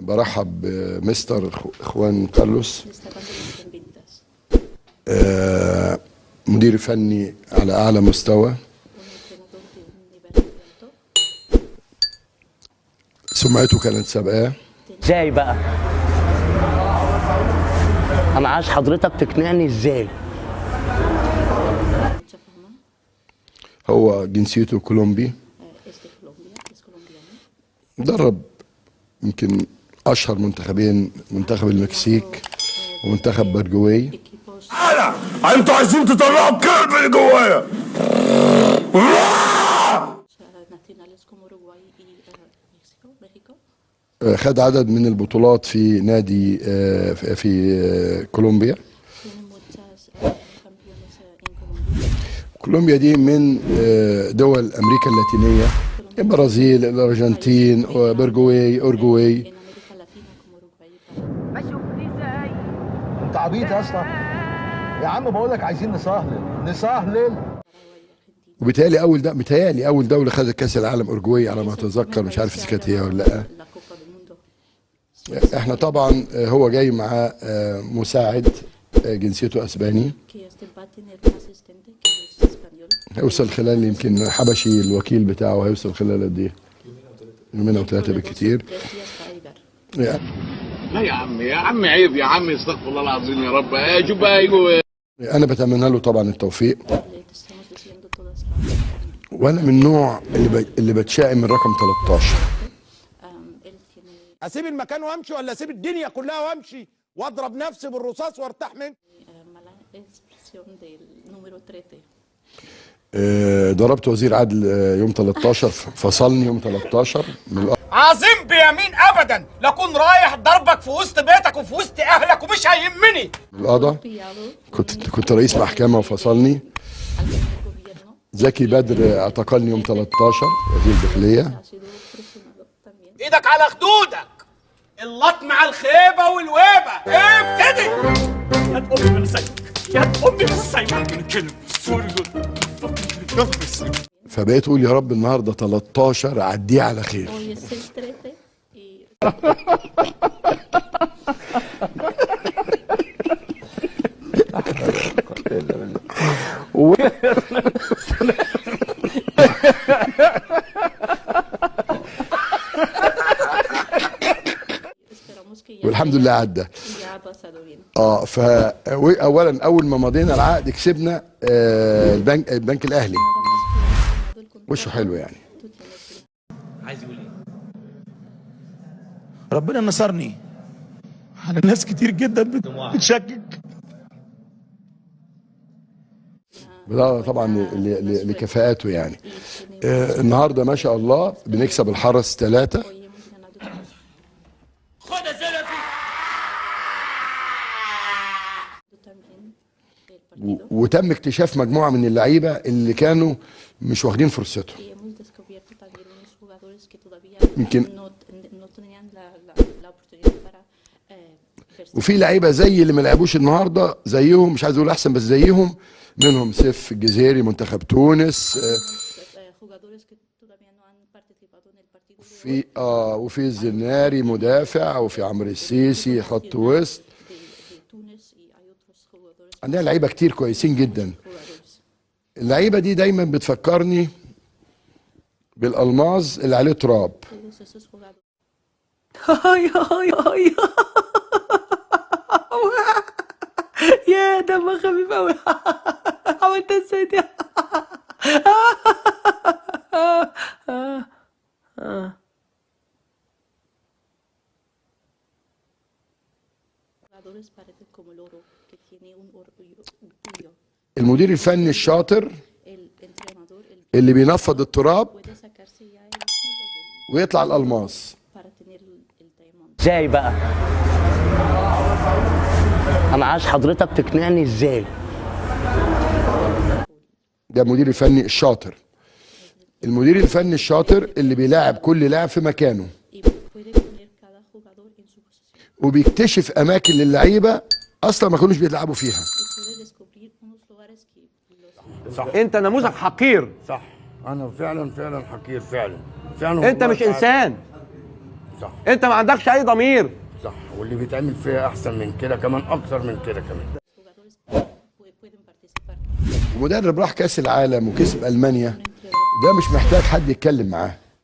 برحب بمستر خوان كارلوس، مدير فني على أعلى مستوى، سمعته كانت سابقاه. ازاي بقى؟ انا عايز حضرتك تقنعني ازاي. هو جنسيته كولومبي، درب يمكن اشهر منتخبين، منتخب المكسيك ومنتخب باراجواي. انتوا عايزين تطلعوا الكلب اللي جوايا. خد عدد من البطولات في نادي في كولومبيا. كولومبيا دي من دول امريكا اللاتينيه، البرازيل، الارجنتين، باراجواي، اورجواي. انت عبيط يا اسطى يا عم، بقول لك عايزين نسهلل. وبالتالي اول دوله خدت كاس العالم اورجواي على ما اتذكر، مش عارف اذا كانت هي ولا لا. احنا طبعا هو جاي معاه مساعد جنسيته اسباني، هيوصل خلال يمكن حبشي الوكيل بتاعه، هيوصل خلال قد ايه؟ يومين او ثلاثه بالكثير. لا يا عم عيب يا عم، استغفر الله العظيم يا رب. شوف بقى ايوه، انا بتمنى له طبعا التوفيق، وانا من النوع اللي بتشائم من رقم 13. اسيب المكان وامشي ولا اسيب الدنيا كلها وامشي واضرب نفسي بالرصاص وارتاح منه؟ ضربت وزير عدل يوم 13، فصلني يوم 13 من عظيم بيمين ابدا لكون رايح ضربك في وسط بيتك وفي وسط اهلك ومش هيهمني. القضاء كنت رئيس محكمه وفصلني. زكي بدر اعتقلني يوم 13 وزير الداخليه. ايدك على خدودك، اللط مع الخيبه والويبه. ابتدي. يا امي من السيف، يا امي من السيف. كلب سوري. فبقيت اقول يا رب النهارده 13 اعديه على خير. والحمد لله عدى. اولا اول ما مضينا العقد كسبنا البنك الاهلي، وشه حلو يعني. عايز يقول ايه؟ ربنا نصرني على ناس كتير جدا بتشكك. ده طبعا لكفاءاته يعني. النهارده ما شاء الله بنكسب الحرس 3. وتم اكتشاف مجموعه من اللعيبه اللي كانوا مش واخدين فرصتهم. يمكن وفي لعيبه زي اللي ما لعبوش النهارده زيهم، مش عايز اقول احسن بس زيهم، منهم سيف الجزيري منتخب تونس، وفي الزناري مدافع، وفي عمرو السيسي خط وسط. عندنا لعيبه كتير كويسين جدا. اللعيبه دي دايما بتفكرني بالالماظ اللي عليه تراب. يا دم خفيف قوي. حاولت انسى. المدير الفني الشاطر اللي بينفض التراب ويطلع الالماس. ازاي بقى؟ انا عايز حضرتك تقنعني ازاي. ده المدير الفني الشاطر. المدير الفني الشاطر اللي بيلاعب كل لاعب في مكانه، وبيكتشف اماكن للعيبه اصلا ما كانوش بيلعبوا فيها. صح. انت نموذج حقير. صح، انا فعلا حقير، فعلا انت مش انسان. صح. انت ما عندكش اي ضمير. صح، واللي بيتعمل فيها احسن من كده كمان، اكتر من كده كمان. مدرب راح كاس العالم وكسب المانيا، ده مش محتاج حد يتكلم معاه.